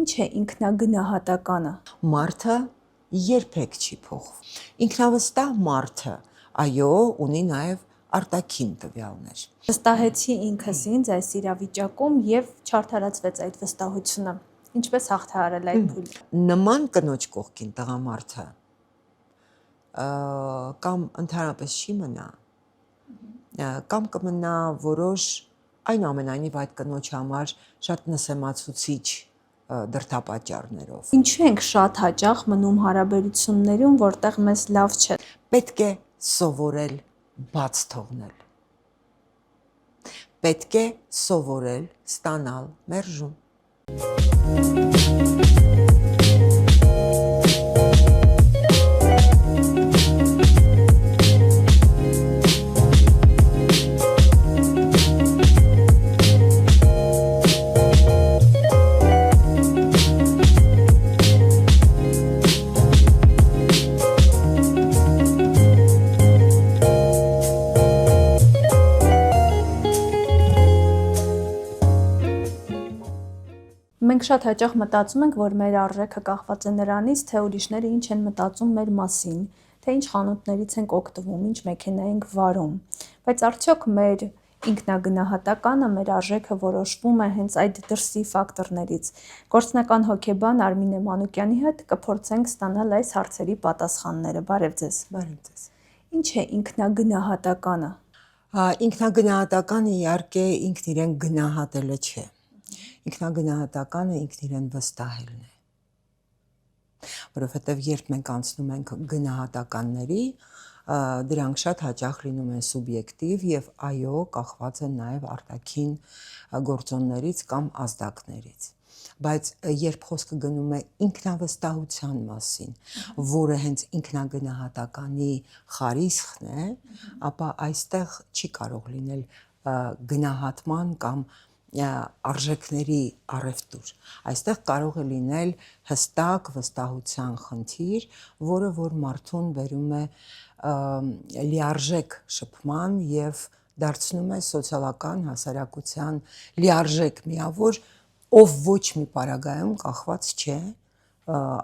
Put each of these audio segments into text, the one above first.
Ինչ է ինքնագնահատականը։ Մարդը երբեք չի փոխվում։ Ինքնավստահ մարդը, այո, ունի նաև արտաքին տվյալներ։ Վստահեցի ինքս ինձ այս իրավիճակում եւ չարդարացվեց այդ վստահությունը։ Ինչպես հաղթահարել այդ փուլը։ Նման կնոջ կողքին տղամարդը կամ ընդհանրապես չի մնա, կամ կմնա որոշ այնուամենայնիվ այդ կնոջ համար շատ նսեմացուցիչ դրդապատճառներով։ Ինչու ենք շատ հաճախ մնում հարաբերություններում, որտեղ մեզ լավ չէ։ Պետք է սովորել բաց թողնել։ Պետք է սովորել ստանալ մերժում։ Մենք շատ հաճախ մտածում ենք, որ մեր արժեքը կախված է նրանից, թե ուրիշները ինչ են մտածում մեր մասին, թե ինչ խանութներից ենք օգտվում, ինչ մեքենա ենք վարում։ Բայց արդյոք մեր ինքնագնահատականը, մեր արժեքը որոշվում է հենց այդ դրսի ֆակտորներից։ Գործնական հոգեբան Արմինե Մանուկյանի հետ կփորձենք ստանալ այս հարցերի պատասխանները։ Բարև ձեզ։ Բարև ձեզ։ Ինչ է ինքնագնահատականը։ Ինքնագնահատականը իհարկե ինքն իրեն գնահատելը չէ։ Ինքնագնահատականը ինքն իրեն վստահելն է։ Որովհետև երբ մենք անցնում ենք գնահատականների, դրանք շատ հաճախ լինում են սուբյեկտիվ եւ այո, կախված են նաեւ արտաքին գործոններից կամ ազդակներից։ Բայց երբ խոսքը գնում է ինքնավստահության մասին, որը հենց ինքնագնահատականի խարիսխն է, ապա այստեղ չի կարող լինել գնահատման կամ արժեքների առևտուր։ Այստեղ կարող է լինել հստակ վստահության խնդիր, որը որ մարդուն բերում է լիարժեք շփման եւ դարձնում է սոցիալական հասարակության լիարժեք միավոր, ով ոչ մի պարագայում կախված չէ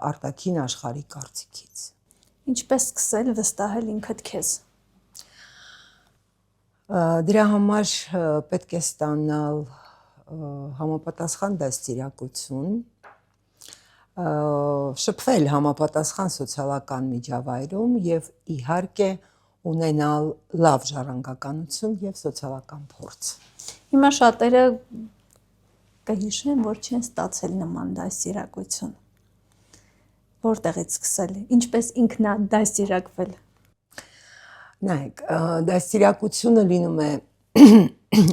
արտաքին աշխարհի կարծիքից։ Ինչպես սկսել վստահել ինքդ քեզ։ Դրա համար պետք է ստանալ համապատասխան դաստիարակություն, շփվել համապատասխան սոցիալական միջավայրում եւ իհարկե ունենալ լավ ժառանգականություն եւ սոցիալական փորձ։ Հիմա շատերը կհիշեն, որ չեն ստացել նման դաստիարակություն։ Որտեղից սկսել, ինչպես ինքնադաստիարակվել։ Նայեք, դաստիարակությունը լինում է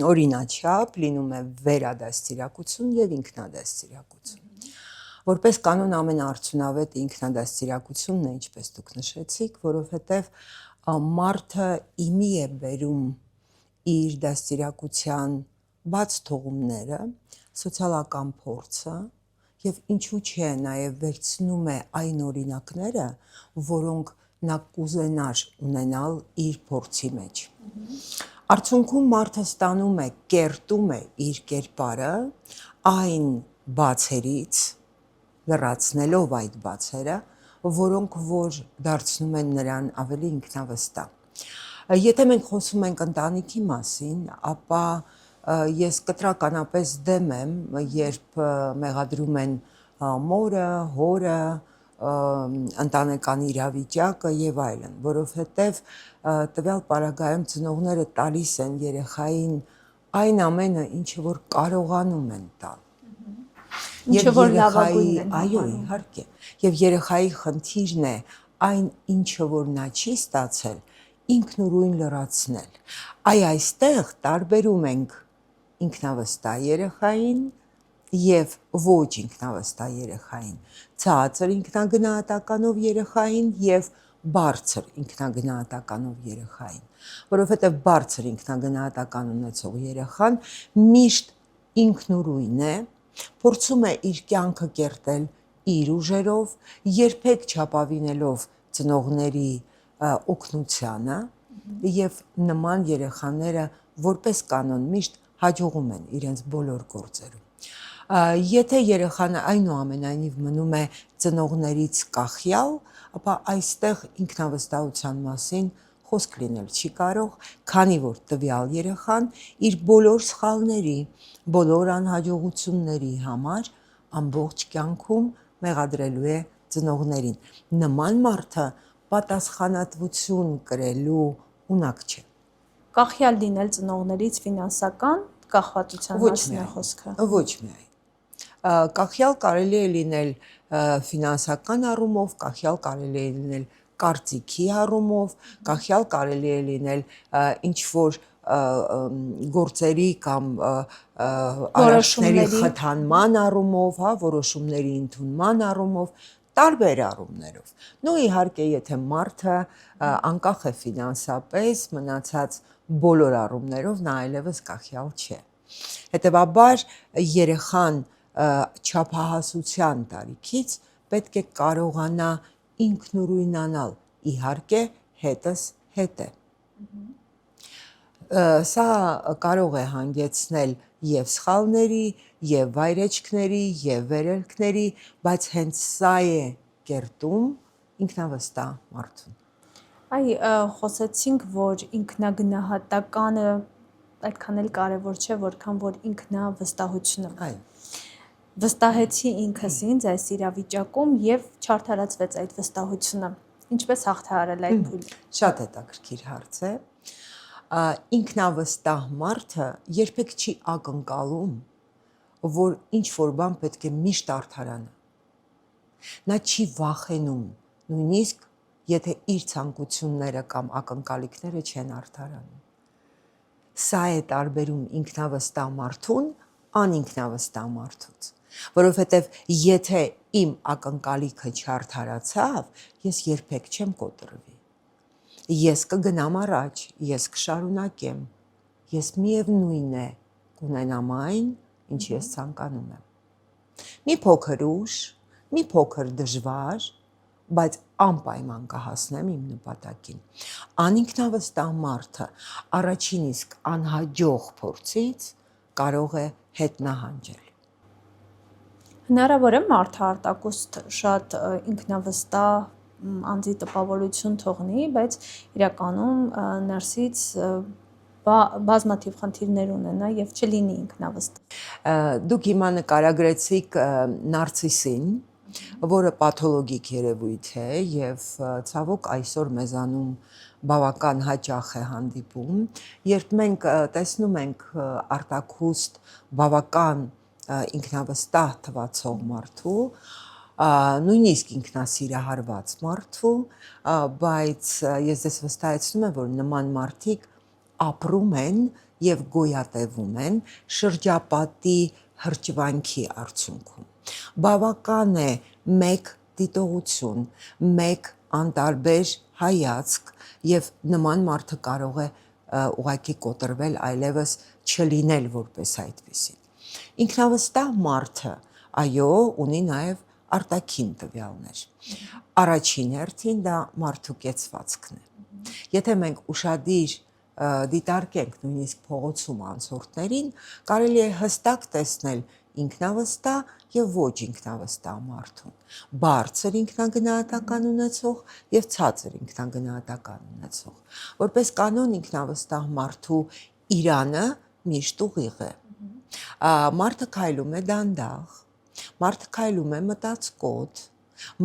օրինաչափ, լինում է վերադաստիարակություն եւ ինքնադաստիարակություն։ Որպես կանոն ամենաարդյունավետը ինքնադաստիարակությունն է, ինչպես դուք նշեցիք, որովհետեւ մարդը իմի է բերում իր դաստիարակության բաց թողումները, սոցիալական փորձը եւ ինչու՞ չէ նաեւ վերցնում է այն օրինակները, որոնք նա կուզենար ունենալ իր փորձի մեջ։ Արդյունքում մարդը ստանում է, կերտում է իր կերպարը այն բացերից, լրացնելով այդ բացերը, որոնք որ դարձնում են նրան ավելի ինքնավստահ։ Եթե մենք խոսում ենք ընտանիքի մասին, ապա ես կտրականապես դեմ եմ, երբ մեղադրում են մորը, հորը, ընտանեկան իրավիճակը եւ այլն, որովհետեւ տվյալ պարագայում ծնողները տալիս են երեխային այն ամենը, ինչը որ կարողանում են տալ։ Ինչը որ լավագույնն են։ Այո, իհարկե։ Եվ երեխայի խնդիրն է այն, ինչը որ նա չի ստացել, ինքնուրույն լրացնել։ Այստեղ տարբերում ենք ինքնավստահ երեխային եւ ոչ ինքնավստահ երեխային, ցածր ինքնագնահատականով երեխային եւ բարձր ինքնագնահատականով երեխային, որովհետեւ բարձր ինքնագնահատական ունեցող երեխան միշտ ինքնուրույն է, փորձում է իր կյանքը կերտել իր ուժերով, երբեք չապավինելով ծնողների օգնությանը եւ նման երեխաները որպես կանոն միշտ հաջողում են իրենց բոլոր գործերում։ Եթե երեխան այնուամենայնիվ մնում է ծնողներից կախյալ, ապա այստեղ ինքնավստահության մասին խոսք լինել չի կարող, քանի որ տվյալ երեխան իր բոլոր սխալների, բոլոր անհաջողությունների համար ամբողջ կյանքում մեղադրելու է ծնողներին։ Նման մարդը պատասխանատվություն կրելու ունակ չէ։ Կախյալ լինել ծնողներից ֆինանսական կախվածության մասին է խոսքը։ Ոչ միայն։ Կախյալ կարելի է լինել ֆինանսական առումով, կախյալ կարելի է լինել կարծիքի առումով, կախյալ կարելի է լինել ինչ որ գործերի կամ արարքների խթանման առումով, հա, որոշումների ընդունման առումով, տարբեր առումներով։ Նու իհարկե, եթե մարդը անկախ է ֆինանսապես, մնացած բոլոր առումներով նա այլևս կախյալ չէ։ Հետևաբար երեխան չափահասության տարիքից պետք է կարողանա ինքնուրույնանալ, իհարկե հետս հետ է։ Սա կարող է հանգեցնել եւ սխալների, եւ վայրեջքների, եւ վերելքների, բայց հենց սա է կերտում ինքնավստահ մարդուն։ Խոսեցինք, որ ինքնագնահատականը այդքան էլ կարևոր չէ, որքան որ ինքնավստահությունը։ Այո։ Վստահեցի ինքս ինձ այս իրավիճակում եւ չարդարացվեց այդ վստահությունը։ Ինչպես հաղթահարել այդ փուլը։ Շատ հետաքրքիր հարց է։ Ինքնավստահ մարդը երբեք չի ակնկալում, որ ինչ որ բան պետք է միշտ արդարանա։ Նա չի վախենում, նույնիսկ եթե իր ցանկությունները կամ ակնկալիքները չեն արդարանում։ Սա է տարբերում ինքնավստահ մարդուն անինքնավստահ մարդուց, որովհետև եթե իմ ակնկալիքը չարդարացավ, ես երբեք չեմ կոտրվի։ Ես կգնամ առաջ, ես կշարունակեմ, ես միևնույն է կունենամ այն, ինչ ես ցանկանում եմ։ Մի փոքր ուշ, մի փոքր դժվար, բայց անպայման կհասնեմ իմ նպատակին։ Անինքնավստահ մարդը առաջին իսկ անհաջող փորձից կարող է հետնահանջել։ Հնարավոր է մարդը արտակուստ շատ ինքնավստահ անձի տպավորություն թողնի, բայց իրականում ներսից բազմաթիվ խնդիրներ ունենա եւ չլինի ինքնավստահ։ Դուք հիմա նկարագրեցիք նարցիսին, որը պաթոլոգիկ երևույթ է եւ ցավոք այսօր մեզանում բավական հաճախ է հանդիպում, երբ մենք տեսնում ենք արտակուստ բավական ինքնավստահ թվացող մարդու, նույնիսկ ինքնասիրահարված մարդու, բայց ես ձեզ վստահեցնում եմ, որ նման մարդիկ ապրում են եւ գոյատևում են շրջապատի հրճվանքի արդյունքում։ Բավական է մեկ դիտողություն, մեկ անտարբեր հայացք եւ նման մարդը կարող է ուղղակի կոտրվել, այլևս չլինել որպես այդպիսին։ Ինքնավստահ մարդը, այո, ունի նաեւ արտաքին տվյալներ։ Առաջին հերթին դա մարդու կեցվածքն է։ Եթե մենք ուշադիր դիտարկենք նույնիսկ փողոցում անցորդներին, կարելի է հստակ տեսնել ինքնավստահ եւ ոչ ինքնավստահ մարդուն, բարձր ինքնագնահատական ունեցող եւ ցածր ինքնագնահատական ունեցող։ Որպես կանոն ինքնավստահ մարդու իրանը միշտ ուղիղ է։ Մարդը քայլում է դանդաղ, մարդը քայլում է մտածկոտ,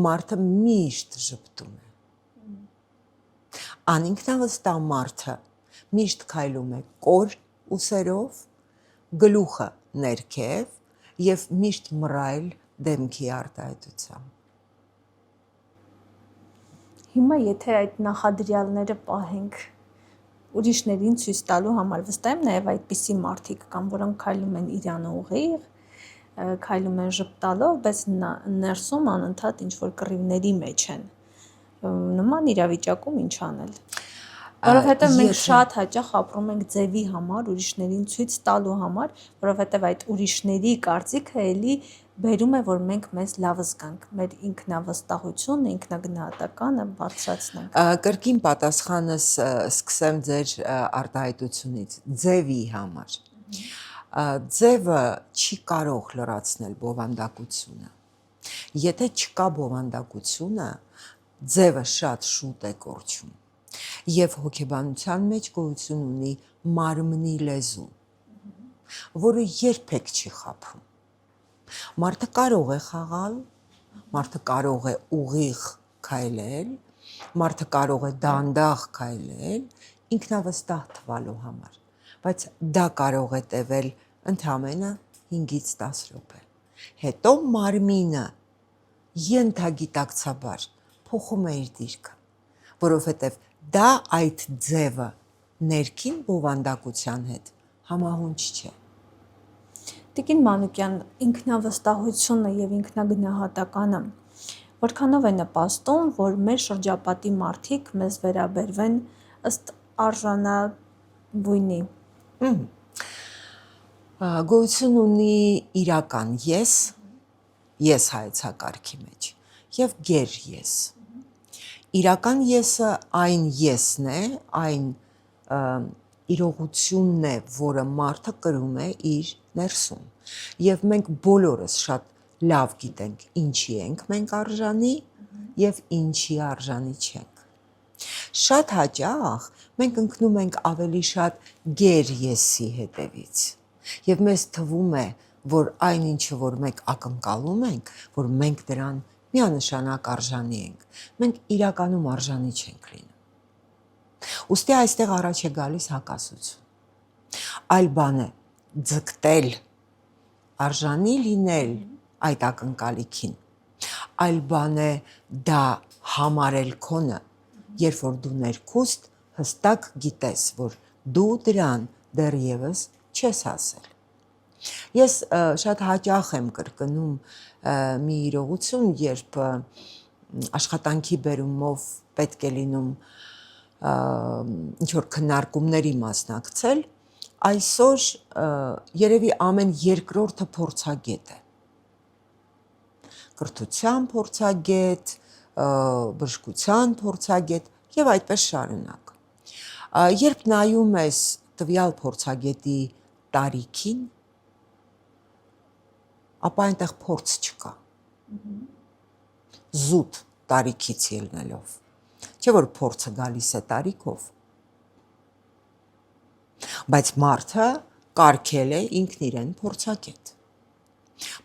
մարդը միշտ ժպտում է։ Անինքնավստահ մարդը միշտ քայլում է կոր ուսերով, գլուխը ներքև եւ միշտ մռայլ դեմքի արտահայտությամբ։ Հիմա եթե այդ նախադրյալները պահենք ուրիշներին ցույց տալու համար, վստահ եմ նաև այդպիսի մարդիկ կան, որոնք քայլում են իրանը ուղիղ, քայլում են ժպտալով, բայց ներսում անընդհատ ինչ որ կռիվների մեջ են։ Նման իրավիճակում ինչ անել։ Որովհետև մենք շատ հաճախ ապրում ենք ձևի համար, ուրիշներին ցույց տալու համար, որովհետև այդ ուրիշների կարծիքը էլի բերում է, որ մենք մեզ լավ զգանք, մեր ինքնավստահությունը, ինքնագնահատականը բարձրացնենք։ Կրկին պատասխանս սկսեմ ձեր արտահայտությունից, ձևի համար։ Ձևը չի կարող լրացնել բովանդակությունը։ Եթե չկա բովանդակությունը, ձևը շատ շուտ է կորչում։ Եվ հոգեբանության մեջ գոյություն ունի մարմնի լեզու, որը երբեք չի խաբում։ Մարդը կարող է խաղալ, մարդը կարող է ուղիղ քայլել, մարդը կարող է դանդաղ քայլել, ինքնավստահ թվալու համար, բայց դա կարող է տևել ընդամենը 5-ից 10 րոպե։ Հետո մարմինը ենթագիտակցաբար փոխում է իր դիրքը, որովհետև դա այդ ձևը ներքին բովանդակության հետ համահունչ չէ։ Տիկին Մանուկյան, ինքնավստահությունը եւ ինքնագնահատականը որքանով է նպաստում, որ մեր շրջապատի մարդիկ մեզ վերաբերվեն ըստ արժանաբույնի։ Գոյություն ունի իրական ես հայեցակարգի մեջ եւ գեր ես։ Իրական եսը այն եսն է, այն իրողությունն է, որը մարդը կրում է իր ներսում։ Եվ մենք բոլորս շատ լավ գիտենք ինչի ենք մենք արժանի եւ ինչի արժանի չենք։ Շատ հաճախ մենք ընկնում ենք ավելի շատ գեր եսի հետևից։ Եվ մեզ թվում է, որ այն ինչը, որ մենք ակնկալում ենք, որ մենք դրան միանշանակ արժանի ենք, մենք իրականում արժանի չենք լինում։ Ուստի այստեղ առաջ է գալիս հակասություն։ Այլ բան է ձգտել, արժանի լինել այդ ակնկալիքին։ Այլ բան է դա համարել քոնը, երբ որ դու ներքուստ հստակ գիտես, որ դու դրան դեռևս չես հասել։ Ես շատ հաճախ եմ կրկնում մի իրողություն, երբ աշխատանքի բերումով պետք է լինում ինչ-որ քննարկումների մասնակցել, այսօր երևի ամեն երկրորդը փորձագետ է։ Կրթության փորձագետ, բժշկության փորձագետ եւ այդպես շարունակ։ Երբ նայում ես տվյալ փորձագետի տարիքին, ապա այնտեղ փորձ չկա։ Զուտ տարիքից ելնելով։ Չէ՞ որ փորձը գալիս է տարիքով։ Բայց մարդը կարգել է ինքն իրեն փորձագետ։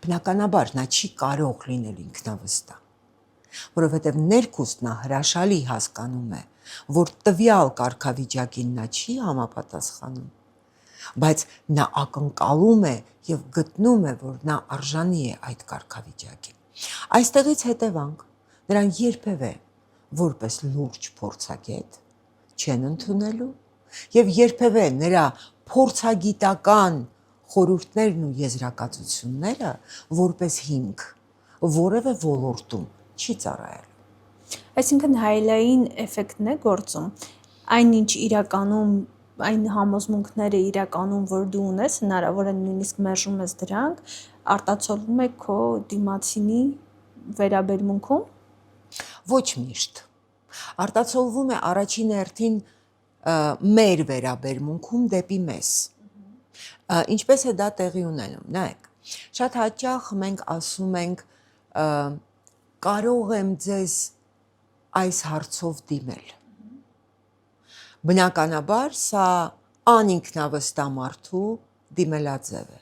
Բնականաբար նա չի կարող լինել ինքնավստահ, որովհետև ներքուստ նա հրաշալի հասկանում է, որ տվյալ կարգավիճակին նա չի համապատասխանում, բայց նա ակնկալում է եւ գտնում է, որ նա արժանի է այդ կարգավիճակին։ Այստեղից հետևանք նրան երբևէ որպես լուրջ փորձագետ չեն ընդունելու եւ երբևէ նրա փորձագիտական խորհուրդներն ու եզրակացությունները որպես հիմք որևէ ոլորտում չի ծառայել։ Այսինքն հայելային էֆեկտն է գործում։ Այնինչ իրականում այն համոզմունքները իրականում, որ դու ունես, հնարավոր է նույնիսկ մերժում ես դրանք, արտացոլվում է քո դիմացինի վերաբերմունքում։ Ոչ միշտ։ Արտացոլվում է առաջին հերթին մեր վերաբերմունքում դեպի մեզ։ Ինչպես է դա տեղի ունենում, նայեք, շատ հաճախ մենք ասում ենք կարող եմ ձեզ այս հարցով դիմել։ Բնականաբար սա անինքնավստահ մարդու դիմելաձև է,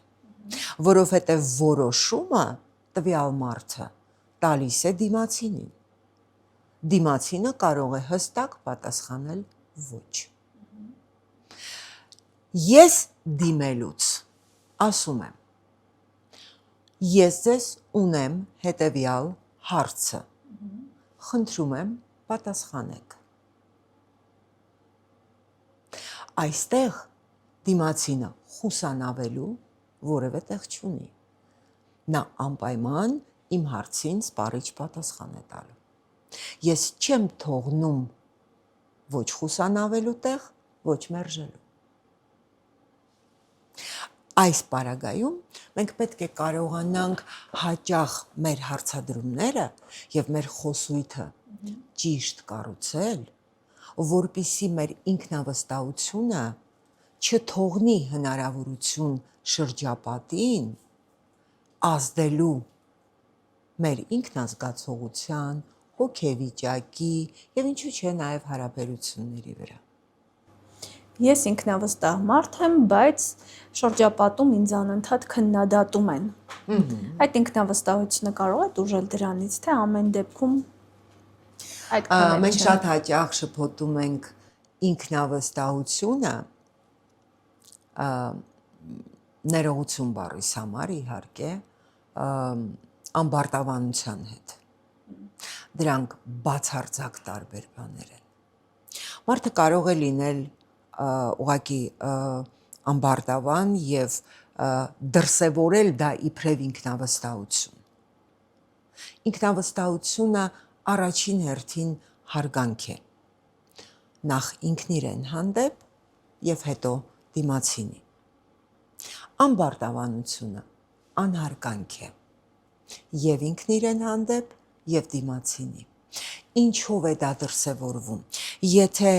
որովհետև որոշումը տվյալ մարդը տալիս է դիմացինին։ Դիմացինը կարող է հստակ պատասխանել ոչ։ Ես դիմելուց ասում եմ. ես ձեզ ունեմ հետևյալ հարցը, խնդրում եմ պատասխանեք։ Այստեղ դիմացինը խուսանավելու որևէ տեղ չունի։ Նա անպայման իմ հարցին սպառիչ պատասխան է տալու։ Ես չեմ թողնում ոչ խուսանավելու տեղ, ոչ մերժելու։ Այս պարագայում մենք պետք է կարողանանք հաճախ մեր հարցադրումները եւ մեր խոսույթը ճիշտ կառուցել, որպիսի մեր ինքնավստահությունը չթողնի հնարավորություն շրջապատին ազդելու մեր ինքնազգացողության, հոգեվիճակի եւ ինչու՞ չէ նաեւ հարաբերությունների վրա։ Ես ինքնավստահ մարդ եմ, բայց շրջապատում ինձ անընդհատ քննադատում են։ Այդ ինքնավստահությունը կարող է դուրժել դրանից, թե ամեն դեպքում այդքան Մենք շատ հաճախ շփոթում ենք ինքնավստահությունը ներողություն բառիս համար իհարկե ամբարտավանության հետ։ Դրանք բացարձակ տարբեր բաներ են։ Մարդը կարող է լինել ուղղակի ամբարտավան եւ դրսևորել դա իբրև ինքնավստահություն։ Ինքնավստահությունը առաջին հերթին հարգանք է։ Նախ ինքն իրեն հանդեպ եւ հետո դիմացինի։ Ամբարտավանությունը անհարգանք է եւ ինքն իրեն հանդեպ եւ դիմացինի։ Ինչով է դա դրսևորվում։ Եթե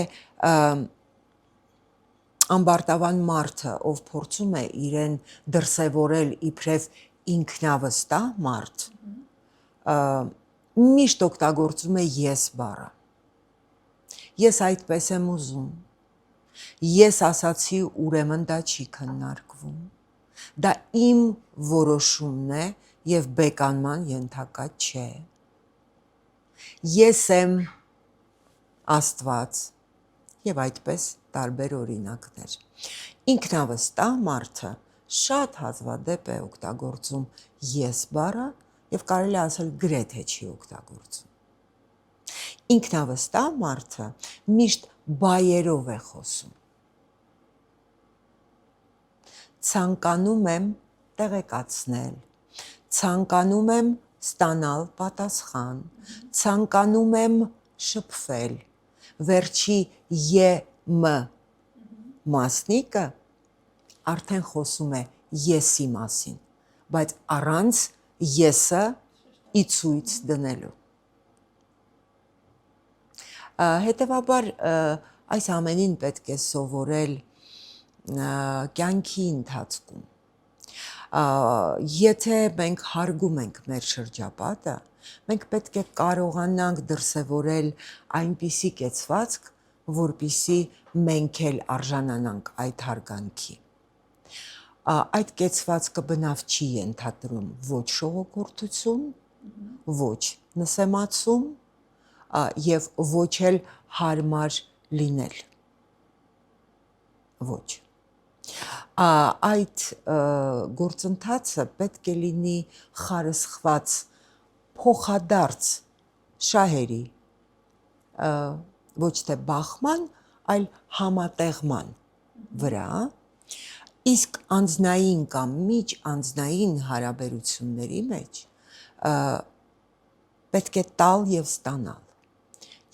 ամբարտավան մարդը, ով փորձում է իրեն դրսևորել իբրև ինքնավստահ մարդ, միշտ օգտագործում է ես բառը։ Ես այդպես եմ ուզում։ Ես ասացի, ուրեմն դա չի քննարկվում։ Դա իմ որոշումն է եւ բեկանման ենթակա չէ։ Ես եմ Աստված եւ այդպես տարբեր օրինակներ։ Ինքնավստահ մարդը շատ հազվադեպ է օգտագործում ես բառը եւ կարելի ասել գրեթե չի օգտագործում։ Ինքնավստահ մարդը միշտ բայերով է խոսում։ Ցանկանում եմ տեղեկացնել, ցանկանում եմ ստանալ պատասխան, ցանկանում եմ շփվել, վերջի ե-մ մասնիկը արդեն խոսում է եսի մասին, բայց առանց եսը ի ցույց դնելու։ Հետևաբար այս ամենին պետք է սովորել կյանքի ընթացքում։ Եթե մենք հարգում ենք մեր շրջապատը, մենք պետք է կարողանանք դրսևորել այնպիսի կեցվածք, որպիսի մենք էլ արժանանանք այդ հարգանքի։ Այդ կեցվածքը բնավ չի ենթադրում ոչ շողոքորթություն, ոչ նսեմացում եւ ոչ էլ հարմար լինել։ Ոչ։ Այդ գործընթացը պետք է լինի խարսխված փոխադարձ շահերի, ոչ թե բախման, այլ համատեղման վրա, իսկ անձնային կամ միջանձնային հարաբերությունների մեջ պետք է տալ եւ ստանալ։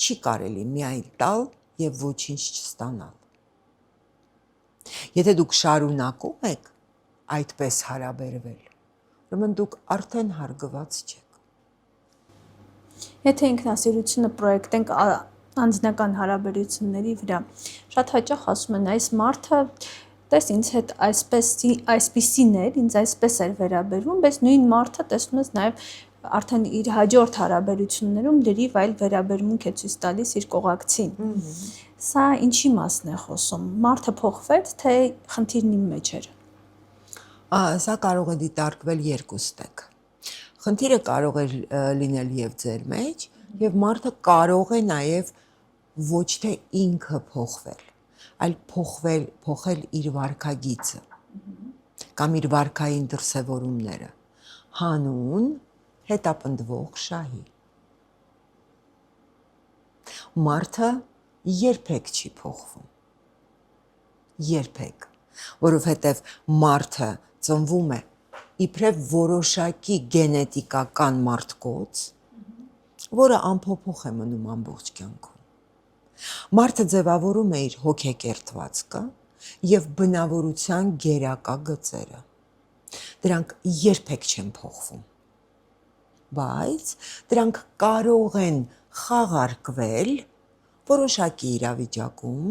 Չի կարելի միայն տալ եւ ոչինչ չստանալ։ Եթե դուք շարունակում եք այդպես հարաբերվել, ուրեմն դուք արդեն հարգված չեք։ Եթե ինքնասիրությունը պրոյեկտենք անձնական հարաբերությունների վրա, շատ հաճախ ասում են այս մարդը տես ինձ հետ այսպեսին էր, ինձ այսպես էր վերաբերվում, բայց նույն մարդը տեսնում ես նաև արդեն իր հաջորդ հարաբերություններում լրիվ այլ վերաբերմունք է ցույց տալիս իր կողակցին։ Սա ինչի մասն է խոսում։ Մարդը փոխվեց, թե խնդիրն իմ մեջ էր։ Սա կարող է դիտարկվել երկու ստեկ։ Խնդիրը կարող է լինել եւ ձեր մեջ, եւ մարդը կարող է նաեւ ոչ թե ինքը փոխվել, այլ փոխել իր վարքագիծը կամ իր վարքային դրսևորումները հանուն հետապնդվող շահի։ Մարդը երբեք չի փոխվում։ Երբեք, որովհետև մարդը ծնվում է իբրև որոշակի գենետիկական մարդկոց, որը անփոփոխ է մնում ամբողջ կյանքում։ Մարդը ձևավորում է իր հոգեկերտվածքը եւ բնավորության գերակա գծերը։ Դրանք երբեք չեն փոխվում։ Բայց դրանք կարող են խաղարկվել որոշակի իրավիճակում,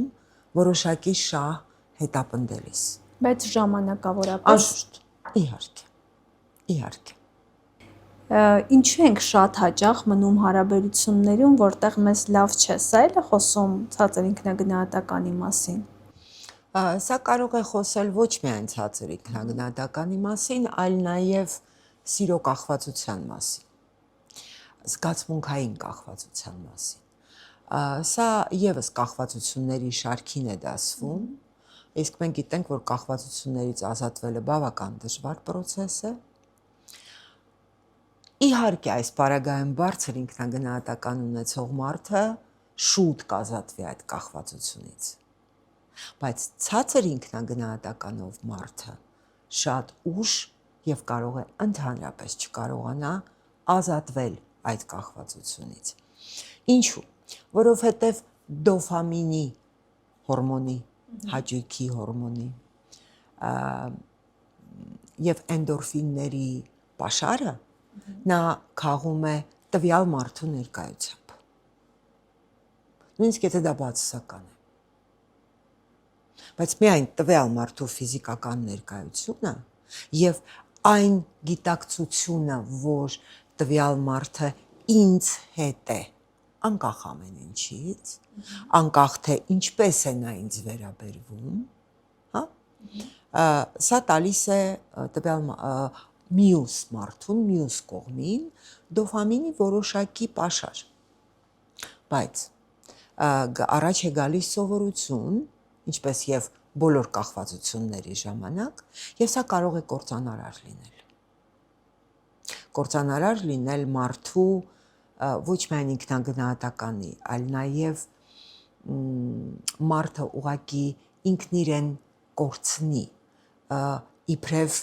որոշակի շահ հետապնդելիս։ Բայց ժամանակավորապես Անշուշտ, իհարկե։ Ինչու ենք շատ հաճախ մնում հարաբերություններում, որտեղ մեզ լավ չէ, սա էլ է խոսում ցածր ինքնագնահատականի մասին։ Սա կարող է խոսել ոչ միայն ցածր ինքնագնահատականի մասին, այլ նաև սիրո կախվածության մասին, զգացմունքային կախվածության մասին։ Սա եւս կախվածությունների շարքին է դասվում, իսկ մենք գիտենք, որ կախվածություններից ազատվելը բավական դժվար process է։ Իհարկե, այս պարագայում բարձր ինքնագնահատական ունեցող մարդը շուտ կազատվի այդ կախվածությունից։ Բայց ցածր ինքնագնահատականով մարդը շատ ուշ եւ կարող է ընդհանրապես չկարողանա ազատվել այդ կախվածությունից։ Ինչու՞։ Որովհետեւ դոֆամինի հորմոնի, հաճույքի հորմոնի եւ էնդորֆինների պաշարը նա քաղում է տվյալ մարդու ներկայությամբ։ Նույնիսկ եթե դա բացասական է։ Բայց միայն տվյալ մարդու ֆիզիկական ներկայությունը եւ այն գիտակցությունը, որ տվյալ մարդը ինձ հետ է, անկախ ամեն ինչից, անկախ թե ինչպես է նա ինձ վերաբերվում, հա, սա տալիս է տվյալ մյուս մարդուն, մյուս կողմին դոֆամինի որոշակի պաշար։ Բայց առաջ է գալիս սովորություն, ինչպես եւ բոլոր կախվածությունների ժամանակ, եւ սա կարող է կործանարար լինել։ Կործանարար լինել մարդու ոչ միայն ինքնագնահատականի, այլ նաեւ մարդը ուղղակի ինքն իրեն կորցնի իբրև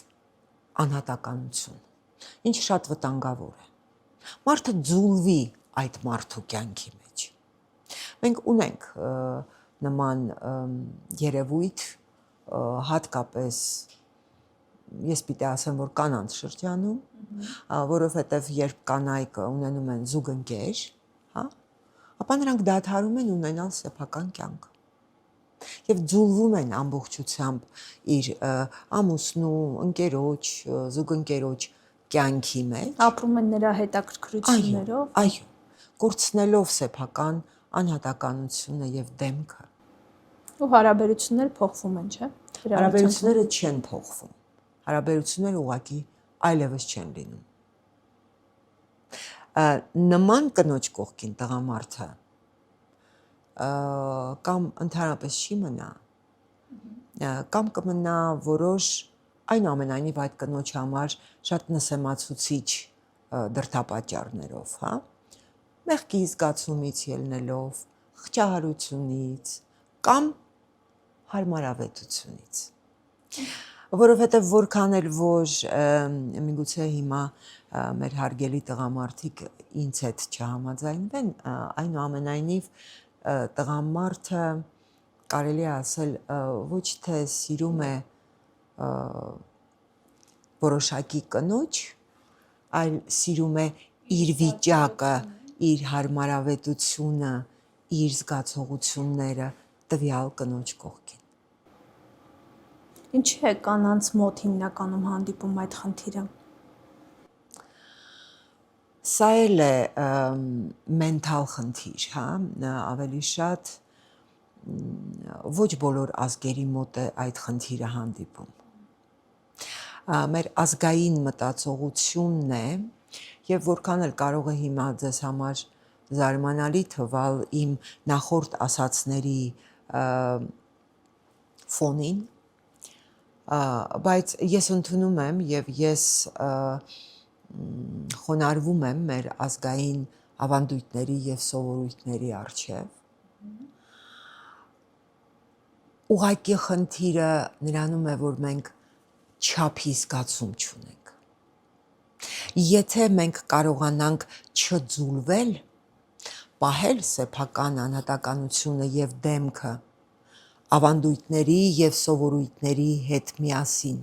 անհատականություն, ինչը շատ վտանգավոր է։ Մարդը ձուլվի այդ մարդու կյանքի մեջ։ Մենք ունենք նման երևույթ, հատկապես ես պիտի ասեմ, որ կանանց շրջանում, որովհետև երբ կանայք ունենում են զուգընկեր, հա, ապա նրանք դադարում են ունենալ սեփական կյանք։ Եվ ձուլվում են ամբողջությամբ իր ամուսնու, ընկերոջ, զուգընկերոջ կյանքի մեջ, ապրում են նրա հետաքրքրություններով, այո, կորցնելով սեփական անհատականությունը եւ դեմքը։ ու հարաբերությունները փոխվում են, չէ՞։ Հարաբերությունները չեն փոխվում։ Հարաբերությունները ուղղակի այլևս չեն լինում։ Նման կնոջ կողքին տղամարդը կամ ընդհանրապես չի մնա, կամ կմնա որոշ այնուամենայնիվ այդ կնոջ համար շատ նսեմացուցիչ դրդապատճառներով, հա, մեղքի զգացումից ելնելով, խղճահարությունից կամ հարմարավետությունից։ Որովհետև որքան էլ որ միգուցե հիմա մեր հարգելի տղամարդիկ ինձ հետ չհամաձայնվեն, այնուամենայնիվ տղամարդը կարելի է ասել ոչ թե սիրում է որոշակի կնոջ, այլ սիրում է իր վիճակը, իր հարմարավետությունը, իր զգացողությունները տվյալ կնոջ կողքին։ Ինչու է կանանց մոտ հիմնականում հանդիպում այդ խնդիրը։ Սա էլ է մենթալ խնդիր, հա, ավելի շատ ոչ բոլոր ազգերի մոտ է այդ խնդիրը հանդիպում։ Մեր ազգային մտածողությունն է, եւ որքան էլ կարող է հիմա ձեզ համար զարմանալի թվալ իմ նախորդ ասացների ֆոնին, բայց ես ընդունում եմ եւ ես խոնարհվում եմ մեր ազգային ավանդույթների եւ սովորույթների առջեւ։ Ուղղակի խնդիրը նրանում է, որ մենք չափի զգացում չունենք։ Եթե մենք կարողանանք չձուլվել, պահել սեփական անհատականությունը եւ դեմքը ավանդույթների եւ սովորույթների հետ միասին,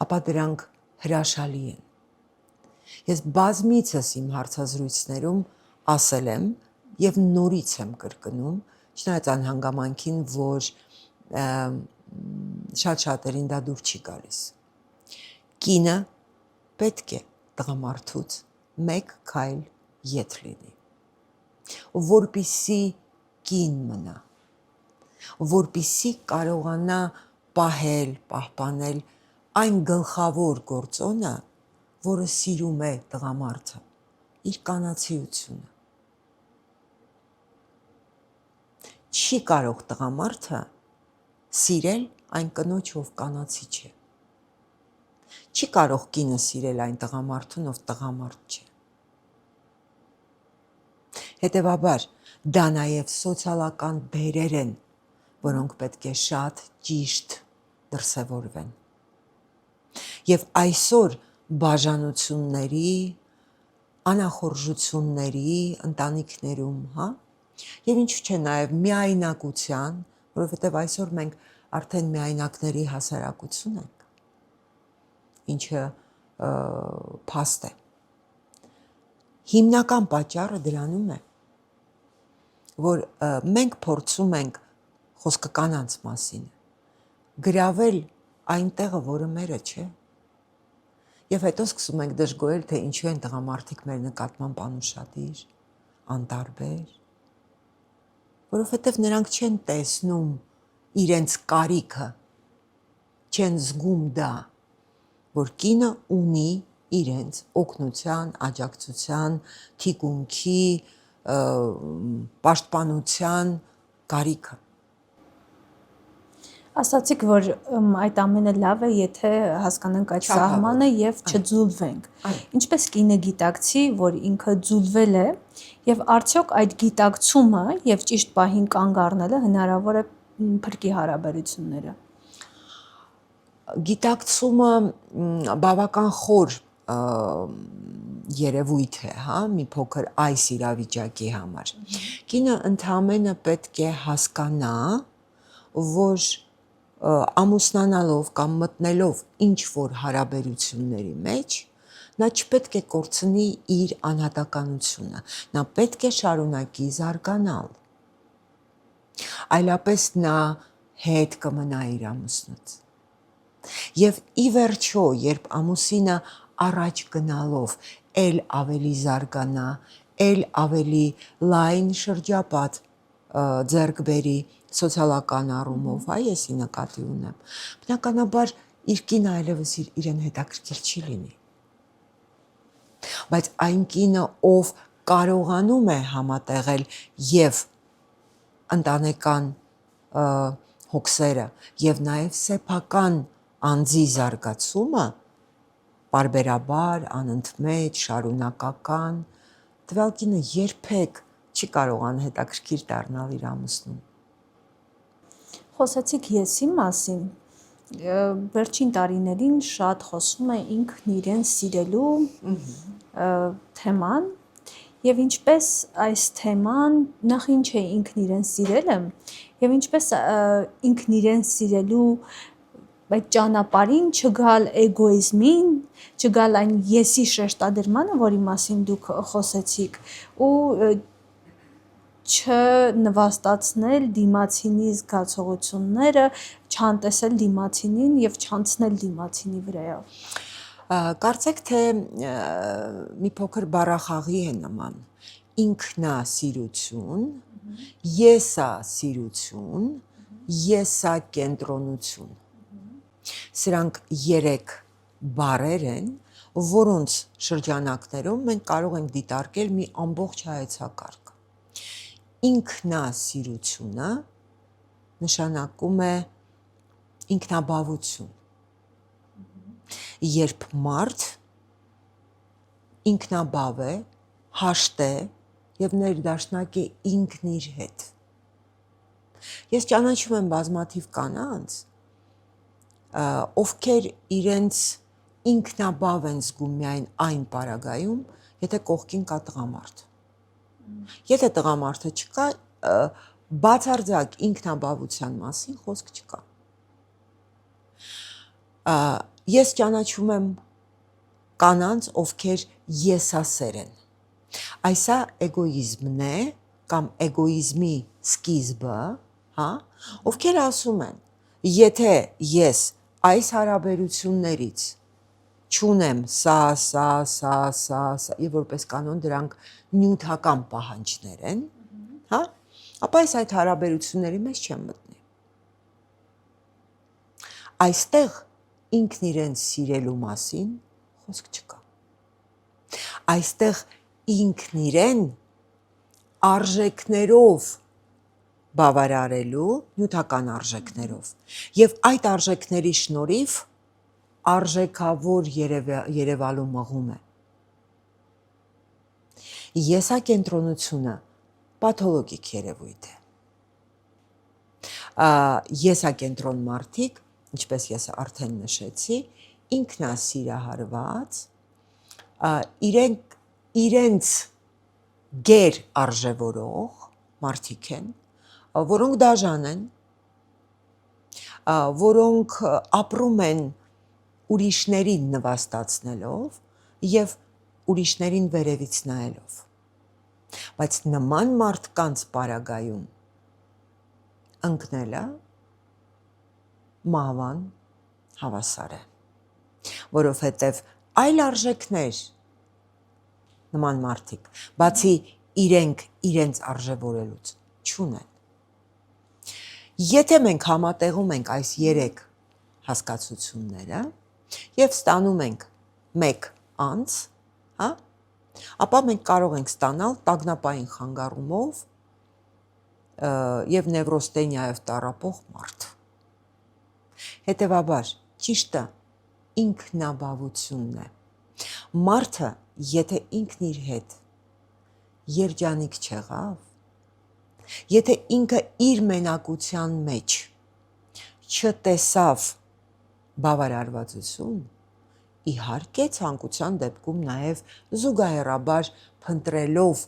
ապա դրանք հրաշալի են։ Ես բազմիցս իմ հարցազրույցներում ասել եմ եւ նորից եմ կրկնում, չնայած այն հանգամանքին, որ շատ շատերին դա դուր չի գալիս։ Կինը պետք է տղամարդուց մեկ քայլ ետ լինի, որպիսի կին մնա, որպիսի կարողանա պահել, պահպանել այն գլխավոր գործոնը, որը սիրում է տղամարդը, իր կանացիությունը։ Չի կարող տղամարդը սիրել այն կնոջ, ով կանացի չէ։ Չի կարող կինը սիրել այն տղամարդուն, ով տղամարդ չէ։ Հետևաբար, դա նաև սոցիալական բերեր են, որոնք պետք է շատ ճիշտ դրսևորվեն։ Եվ այսօր բաժանությունների, անախորժությունների ընտանիքներում, եւ ինչու՞ չէ նաև միայնակության, որովհետեւ այսօր մենք արդեն միայնակների հասարակություն ենք, ինչը փաստ է։ Հիմնական պատճառը դրանում է, որ մենք փորձում ենք, խոսքը կանանց մասին, գրավել այն տեղը, որը մերը չէ, եւ հետո սկսում ենք դժգոհել, թե ինչու են տղամարդիկ մեր նկատմամբ անուշադիր, անտարբեր, որովհետեւ նրանք չեն տեսնում իրենց կարիքը, չեն զգում դա, որ կինը ունի իրենց օգնության, աջակցության, թիկունքի, պաշտպանության կարիքը։ Ասացիք, որ այդ ամենը լավ է, եթե հասկանանք այդ սահմանը եւ չձուլվենք։ Ինչպես կինը գիտակցի, որ ինքը ձուլվել է, եւ արդյոք այդ գիտակցումը եւ ճիշտ պահին կանգ առնելը հնարավոր է փրկի հարաբերությունները։ Գիտակցումը բավական խոր երևույթ է, մի փոքր այս իրավիճակի համար։ Կինը ընդհանրապես պետք է հասկանա, որ ամուսնանալով կամ մտնելով ինչ որ հարաբերությունների մեջ, նա չպետք է կորցնի իր անհատականությունը, նա պետք է շարունակի զարգանալ, այլապես նա հետ կմնա իր ամուսնուց։ Եվ ի վերջո, երբ ամուսինը առաջ գնալով էլ ավելի զարգանա, էլ ավելի լայն շրջապատ ձեռք բերի սոցիալական առումով, եսի նկատի ունեմ, բնականաբար իր կինը այլևս իրեն հետաքրքիր չի լինի։ Բայց այն կինը, ով կարողանում է համատեղել եւ ընտանեկան հոգսերը եւ նաեւ սեփական անձի զարգացումը, պարբերաբար, անընդմեջ, շարունակական, տվյալ կինը երբեք չի կարող անհետաքրքիր դառնալ իր ամուսնուն։ Խոսեցիք եսի մասին, վերջին տարիներին շատ խոսում է ինքն իրեն սիրելու թեման, եւ ինչպես այս թեման նախ ինչ է ինքն իրեն սիրելը, եւ ինչպես ինքն իրեն սիրելու այդ ճանապարհին չգալ էգոիզմին, չգալ այն եսի շեշտադրմանը, որի մասին դուք խոսեցիք, ու չնվաստացնել դիմացինի զգացողությունները, չանտեսել դիմացինին եւ չանցնել դիմացինի վրայով։ Կարծեք թե մի փոքր բառախաղի է նման ինքնասիրություն, եսասիրություն, եսակենտրոնություն։ Սրանք երեք բառեր են, որոնց շրջանակներում մենք կարող ենք դիտարկել մի ամբողջ հայեցակարգ։ Ինքնասիրությունը նշանակում է ինքնաբավություն։ Երբ մարդ ինքնաբավ է, հաշտ է եւ ներդաշնակ է ինքն իր հետ։ Ես ճանաչում եմ բազմաթիվ կանանց, ովքեր իրենց ինքնաբավ են զգում միայն այն պարագայում, եթե կողքին կա տղամարդ։ Եթե տղամարդը չկա, բացարձակ ինքնաբավության մասին խոսք չկա։ Ես ճանաչում եմ կանանց, ովքեր եսասեր են։ Այսա էգոիզմն է կամ էգոիզմի սկիզբը, հա, ովքեր ասում են, եթե ես այս հարաբերություններից չունեմ սա, եւ որպես կանոն դրանք նյութական պահանջներ են, հա, ապա այդ հարաբերությունների մեջ չեմ մտնի։ Այստեղ ինքն իրեն սիրելու մասին խոսք չկա։ Այստեղ ինքն իրեն արժեքներով բավարարելու, նյութական արժեքներով, եւ այդ արժեքների շնորհիվ արժեքավոր երևալու մղում է։ Եսակենտրոնությունը պաթոլոգիկ երևույթ է։ Եսակենտրոն մարդիկ, ինչպես ես արդեն նշեցի, ինքնասիրահարված, իրենց գեր արժևորող մարդիկ են, որոնք դաժան են, որոնք ապրում են ուրիշներին նվաստացնելով եւ ուրիշներին վերևից նայելով։ Բայց նման մարդկանց պարագայում ընկնելը մահվան հավասար է, որովհետև այլ արժեքներ նման մարդիկ, բացի իրենց արժևորելուց չունեն։ Եթե մենք համատեղում ենք այս 3 հասկացությունները եւ ստանում ենք մեկ անձ, հա, ապա մենք կարող ենք ստանալ տագնապային խանգարումով եւ նևրոստենիայով տառապող մարդ։ Հետևաբար, ճիշտը ինքնաբավությունն է։ Մարդը, եթե ինքն իր հետ երջանիկ չեղավ, եթե ինքը իր մենակության մեջ չտեսավ բավարարվածություն, իհարկե ցանկության դեպքում նաև զուգահեռաբար փնտրելով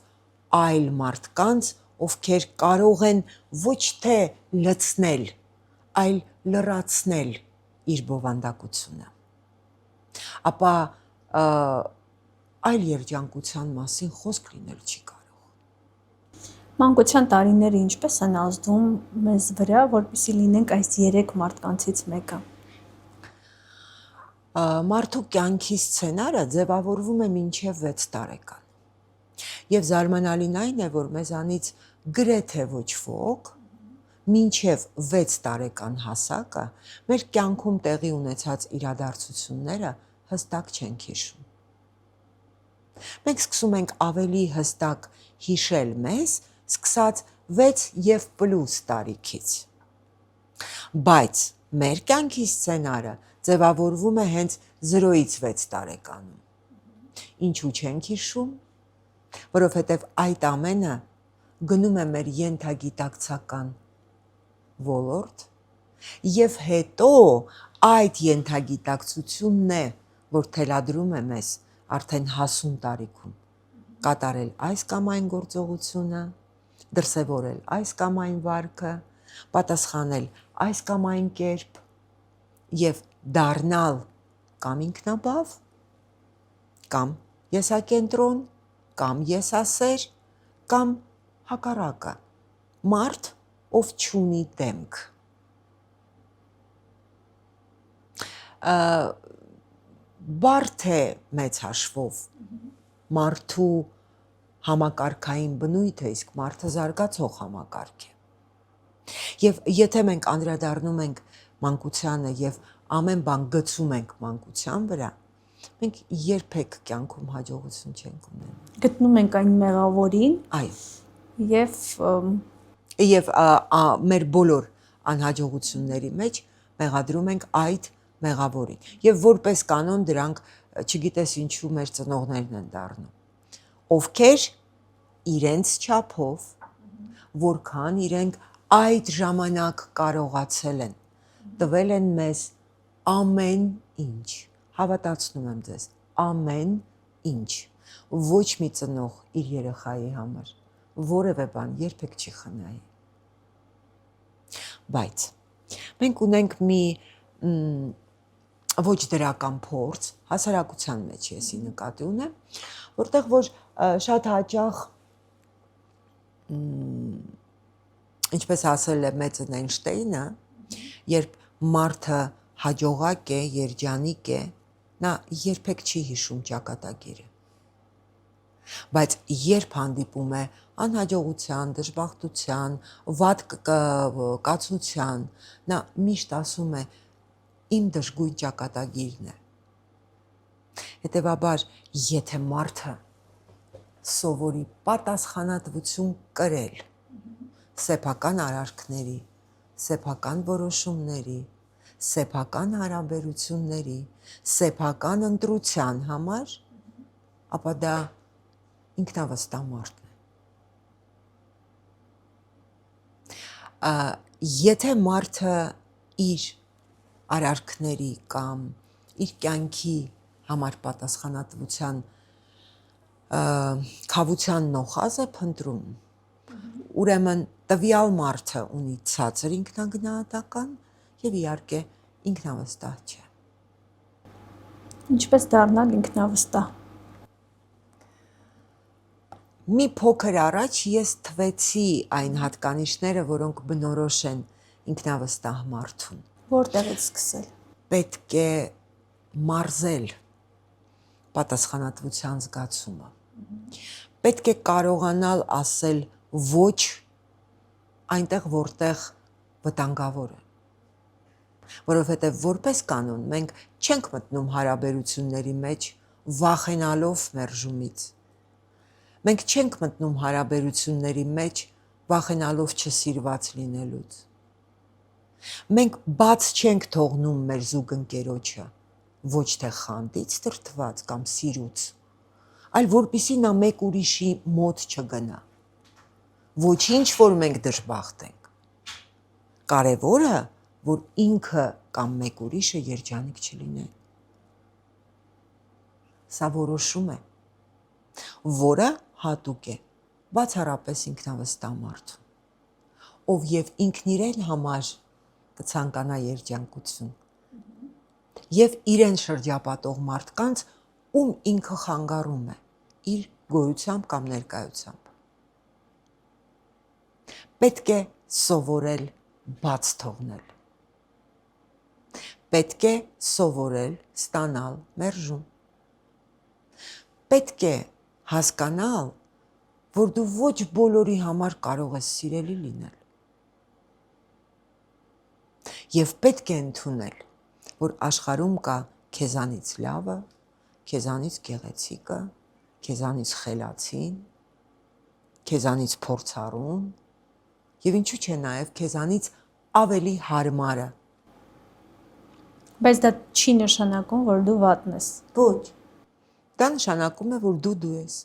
այլ մարդկանց, ովքեր կարող են ոչ թե լցնել, այլ լրացնել իր բովանդակությունը, ապա այլ երջանկության մասին խոսք լինել չի կարող։ Մանկության տարիները ինչպես են ազդում մեզ վրա, որպեսզի լինենք այս 3 մարդկանցից մեկը։ Մարդու կյանքի սցենարը ձևավորվում է մինչև 6 տարեկան։ Եվ զարմանալին այն է, որ մեզանից գրեթե ոչ ոք մինչև 6 տարեկան հասակը մեր կյանքում տեղի ունեցած իրադարձությունները հստակ չենք հիշում։ Մենք սկսում ենք ավելի հստակ հիշել մեզ, սկսած 6 եւ պլյուս տարիքից։ Բայց մեր կյանքի սցենարը ձևավորվում է հենց 0-ից 6 տարեկանում։ Ինչու չենք հիշում, որովհետև այդ ամենը գնում է մեր ենթագիտակցական ոլորտ եւ հետո այդ ենթագիտակցությունն է, որ թելադրում է մեզ արդեն հասուն տարիքում կատարել այս կամ այն գործողությունը, դրսևորել այս կամ այն վարքը, պատասխանել այս կամ այն կերպ եւ դառնալ կամ ինքնաբավ, կամ եսակենտրոն, կամ եսասեր, կամ հակառակը, մարդ, ով չունի դեմք։ Բարդ է մեծ հաշվով մարդու համակարգային բնույթը, իսկ մարդը զարգացող համակարգ է։ Եվ եթե մենք անդրադառնում ենք մանկությանը եւ ամեն բան գցում ենք մանկության վրա, մենք երբեք կյանքում հաջողություն չենք ունենում։ Գտնում ենք այն մեղավորին, այո, եւ մեր բոլոր անհաջողությունների մեջ մեղադրում ենք այդ մեղավորին։ Եվ որպես կանոն դրանք, չգիտես ինչու, մեր ծնողներն են դառնում, ովքեր իրենց չափով, որքան իրենք այդ ժամանակ կարողացել են, տվել են մեզ ամեն ինչ, հավատացնում եմ ձեզ, ամեն ինչ, ոչ մի ծնող իր երեխայի համար որևէ բան երբեք չի խնայի։ Բայց մենք ունենք մի ոչ դրական փորձ, հասարակության մեջ եսի նկատի ունեմ, որտեղ որ շատ հաճախ Ինչպես ասել է մեծն Էյնշտեյնը, երբ մարդը հաջողակ է, երջանիկ է, նա երբեք չի հիշում ճակատագիրը։ Բայց երբ հանդիպում է անհաջողության, դժբախտության, վատ կացության, նա միշտ ասում է իմ դժգույն ճակատագիրն է։ Հետևաբար, եթե մարդը սովորի պատասխանատվություն կրել սեփական արարքների, սեփական որոշումների, սեփական հարաբերությունների, սեփական ընտրության համար, ապա դա ինքնավստահ մարդն է։ Եթե մարդը իր արարքների կամ իր կյանքի համար պատասխանատվության քավության նոխազ է փնտրում, ուրեմն տվյալ մարդը ունի ցածր ինքնագնահատական եւ իհարկե ինքնավստահ չէ։ Ինչպես դառնալ ինքնավստահ։ Մի փոքր առաջ ես թվեցի այն հատկանիշները, որոնք բնորոշ են ինքնավստահ մարդուն։ Որտեղից սկսել։ Պետք է մարզել պատասխանատվության զգացումը։ Պետք է կարողանալ ասել ոչ այնտեղ, որտեղ վտանգավոր է։ Որովհետև որպես կանոն մենք չենք մտնում հարաբերությունների մեջ վախենալով մերժումից։ Մենք չենք մտնում հարաբերությունների մեջ վախենալով չսիրված լինելուց։ Մենք բաց չենք թողնում մեր զուգընկերոջը ոչ թե խանդից դրդված կամ սիրուց, այլ որպեսզի նա մեկ ուրիշի մոտ չգնա։ Ոչինչ, որ մենք դժբախտ ենք։ Կարևորը, որ ինքը կամ մեկ ուրիշը երջանիկ չլինեն։ Սա որոշում է, որը հատուկ է բացառապես ինքնավստահ մարդուն, ով եւ ինքն իրեն համար կցանկանա երջանկություն, եւ իրեն շրջապատող մարդկանց, ում ինքը խանգարում է իր գոյությամբ կամ ներկայությամբ։ Պետք է սովորել բաց թողնել։ Պետք է սովորել ստանալ մերժում։ Պետք է հասկանալ, որ դու ոչ բոլորի համար կարող ես սիրելի լինել։ Եվ պետք է ընդունել, որ աշխարհում կա քեզանից լավը, քեզանից գեղեցիկը, քեզանից խելացին, քեզանից փորձառուն, եւ ինչու՞ չէ նաեւ քեզանից ավելի հարմարը։ Բայց դա չի նշանակում, որ դու վատն ես։ Ոչ։ Դա նշանակում է, որ դու ես։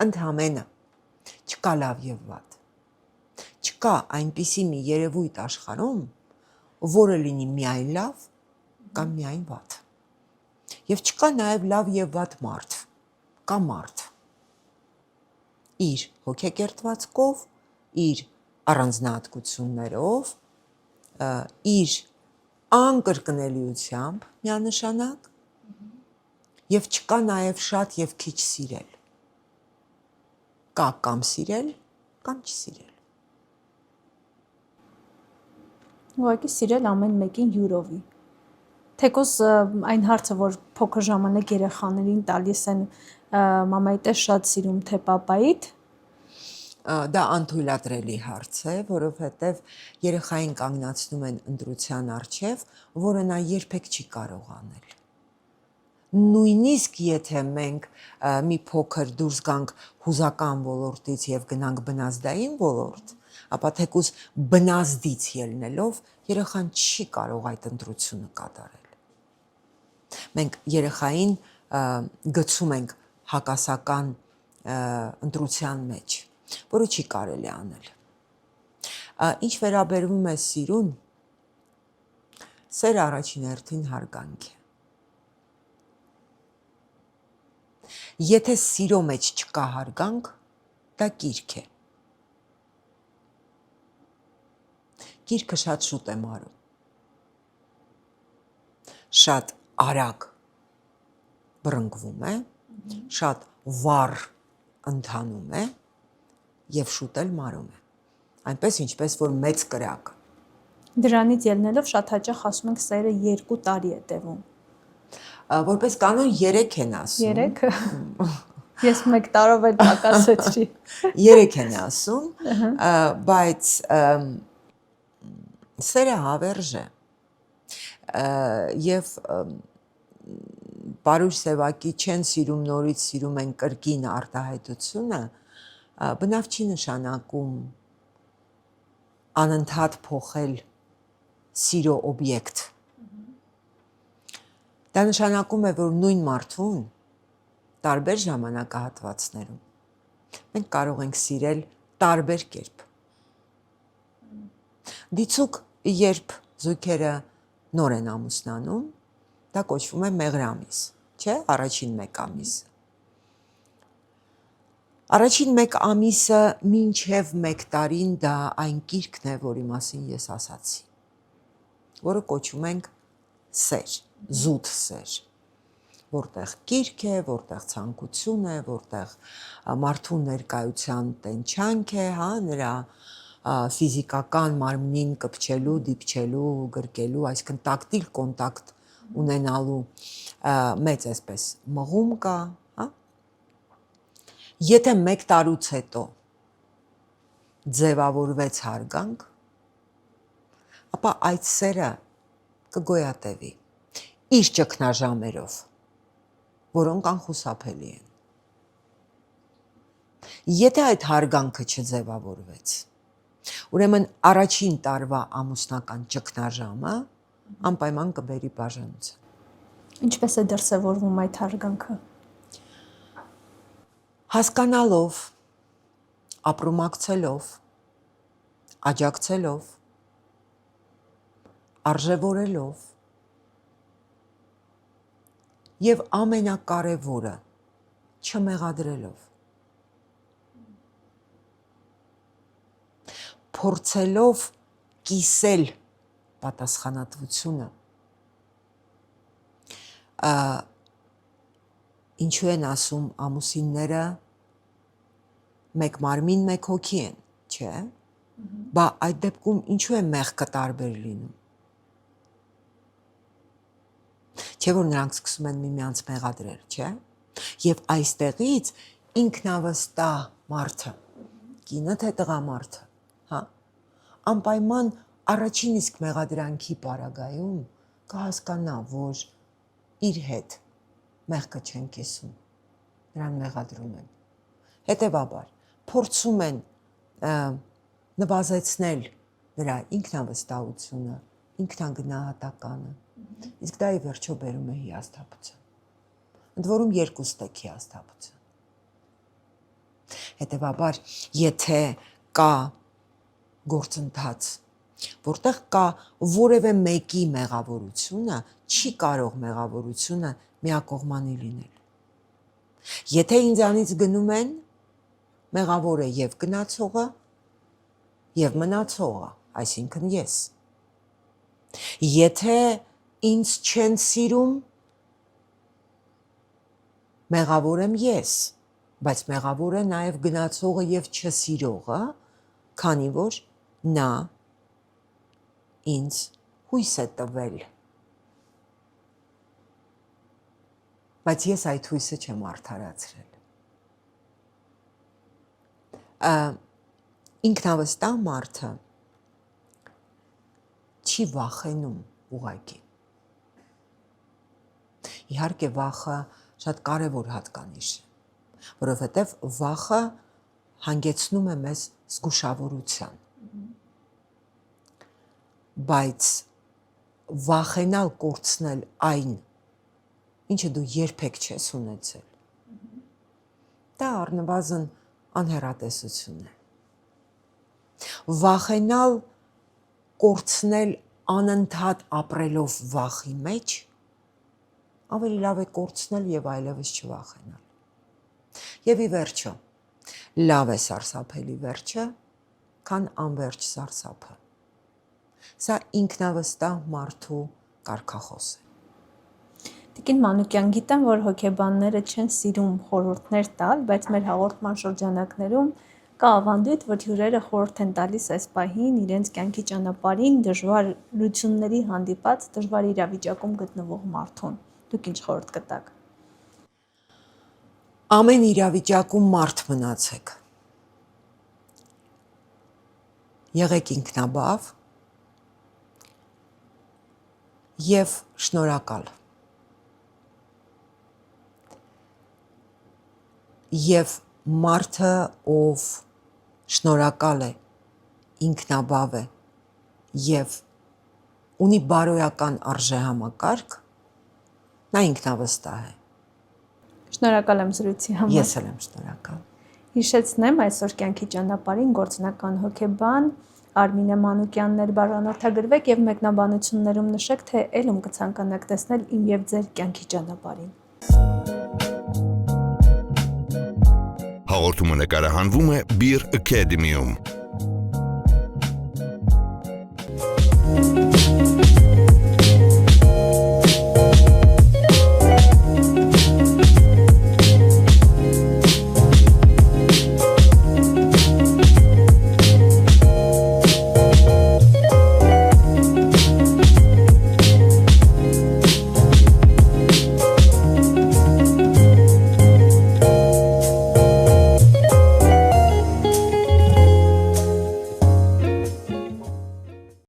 Ընդհանրապես չկա լավ եւ վատ։ Չկա այնպիսի մի երևույթ աշխարհում, որը լինի միայն լավ կամ միայն վատ։ Եվ չկա նաև լավ եւ վատ մարդ կամ մարդ։ Իր հոգեկերտվածքով, իր առանձնահատկություններով, իր անկրկնելիությամբ միանշանակ եւ չկա նաև շատ եւ քիչ սիրել։ Կա կամ սիրել, կամ չսիրել։ Ուղղակի սիրել ամեն մեկին յուրովի։ Թեկուզ այն հարցը, որ փոքր ժամանակ երեխաներին տալիս են մամայիդ է շատ սիրում թե պապայիդ, դա անթույլատրելի հարց է, որովհետև երեխային կանգնացնում են ընտրության առջև, որը նա երբեք չի կարող անել։ Նույնիսկ եթե մենք մի փոքր դուրս գանք հուզական ոլորտից եւ գնանք բնազդային ոլորտ, ապա թեկուզ բնազդից ելնելով երեխան չի կարող այդ ընտրությունը կատարել։ Մենք երեխային գցում ենք հակասական ընտրության մեջ, որը չի կարելի անել։ Ինչ վերաբերվում է սիրուն, սերը առաջին հերթին հարգանք է։ Եթե սիրո մեջ չկա հարգանք, դա կիրք է։ Կիրքը շատ շուտ է մարում։ Շատ արագ բռնկվում է, շատ վառ ընթանում է եւ շուտ էլ մարում է։ Այնպես ինչպես որ մեծ կրակ։ Դրանից ելնելով շատ հաճախ ասում ենք սերը 2 տարի է տևում։ Որպես կանոն 3 են ասում։ 3 Ես 1 տարով էլ պակասեցի։ 3 են ասում, բայց սերը հավերժ է։ Եվ բարուր սևակի չեն սիրում նորից սիրում են կրկին արտահայտությունը, բնավ չի նշանակում անընդհատ փոխել սիրո օբյեկտ։ Դա նշանակում է, որ նույն մարդուն տարբեր ժամանակահատվածներում մենք կարող ենք սիրել տարբեր կերպ։ Դիցուք, երբ զույգերը նոր են ամուսնանում, դա կոչվում է մեղրամիս, չէ՞, առաջին 1 ամիսը։ Առաջին 1 ամիսը մինչև 1 տարին դա այն կիրքն է, որի մասին ես ասացի, որը կոչում ենք սեր, զուտ սեր, որտեղ կիրք է, որտեղ ցանկություն է, որտեղ մարդու ներկայության տենչանք է, հա, նրա ֆիզիկական մարմնին կպչելու, դիպչելու, գրկելու, այսինքն տակտիլ կոնտակտ ունենալու մեծ այսպես մղում կա, հա։ Եթե 1 տարուց հետո ձևավորվեց հարգանք, ապա այդ սերը կգոյատևի իր ճգնաժամերով, որոնք անխուսափելի են։ Եթե այդ հարգանքը չձևավորվեց, ուրեմն առաջին տարվա ամուսնական ճգնաժամը անպայման կբերի բաժանության։ Ինչպես է դրսևորվում այդ հարգանքը։ Հասկանալով, ապրումակցելով, աջակցելով, արժևորելով եւ ամենակարևորը չմեղադրելով, փորձելով կիսել պատասխանատվությունը, ինչու են ասում ամուսինները 1 մարմին 1 հոգի են, չէ՞։ Բա այդ դեպքում ինչու է մեղքը տարբեր լինում։ Չէ՞ որ նրանք սկսում են միմյանց մեղադրել, չէ՞։ Եվ այստեղից ինքնավստահ մարդը, կինը թե տղամարդը, հա, անպայման առաջին իսկ մեղադրանքի պարագայում կհասկանա, որ իր հետ մեղքը չեն կիսում, նրան մեղադրում են։ Հետևաբար, փորձում են նվազեցնել նրա ինքնավստահությունը, ինքնագնահատականը, իսկ դա ի վերջո բերում է հիասթափության։ Ընդ որում երկուստեք հիասթափության։ Հետևաբար, եթե կա գործընթաց, որտեղ կա որևէ մեկի մեղավորությունը, չի կարող մեղավորությունը միակողմանի լինել։ Եթե ինձանից գնում են, մեղավոր է եւ գնացողը, եւ մնացողը, այսինքն ես։ Եթե ինձ չեն սիրում, մեղավոր եմ ես, բայց մեղավոր է նաեւ գնացողը եւ չսիրողը, քանի որ նա ինձ հույս է տվել։ Բայց ես այդ հույսը չեմ արդարացրել։ Ինքնավստահ մարդը չի վախենում ուղղակի։ Իհարկե վախը շատ կարևոր հատկանիշ է, որովհետև վախը հանգեցնում է մեզ զգուշավորության։ Բայց վախենալ կորցնել այն, ինչը դու երբեք չես ունեցել, դա առնվազն անհեռատեսություն է։ Վախենալ կորցնել անընդհատ ապրելով վախի մեջ, ավելի լավ է կորցնել եւ այլևս չվախենալ։ Եվ ի վերջո, լավ է սարսափելի վերջը, քան անվերջ սարսափը։ Սա ինքնավստահ մարդու կարգախոս է։ Տիկին Մանուկյան, գիտեմ, որ հոգեբանները չեն սիրում խորհուրդներ տալ, բայց մեր հաղորդման շրջանակներում Կա ավանդույթ, որ հյուրերը խորհուրդ են տալիս այս պահին իրենց կյանքի ճանապարհին դժվարությունների հանդիպած դժվար իրավիճակում գտնվող մարդուն։ Դուք ինչ խորհուրդ կտաք։ Ամեն իրավիճակում մարդ մնացեք։ Եղեք ինքնաբավ եւ շնորհակալ։ Եվ մարդը, ով շնորհակալ է, ինքնաբավ է եւ ունի բարոյական արժեհամակարգ, նա ինքնավստահ է։ Շնորհակալ եմ զրույցի համար։ Ես էլ եմ շնորհակալ։ Հիշեցնեմ, այսօր կյանքի ճանապարհին գործնական հոգեբան Արմինե Մանուկյանն էր, բաժանորդագրվեք եւ մեկնաբանություններում նշեք, թե ելում կցանկանաք տեսնել իմ եւ ձեր կյանքի ճանապարհին։ Հաղորդումը նկարահանվում է Beer Academy-ում։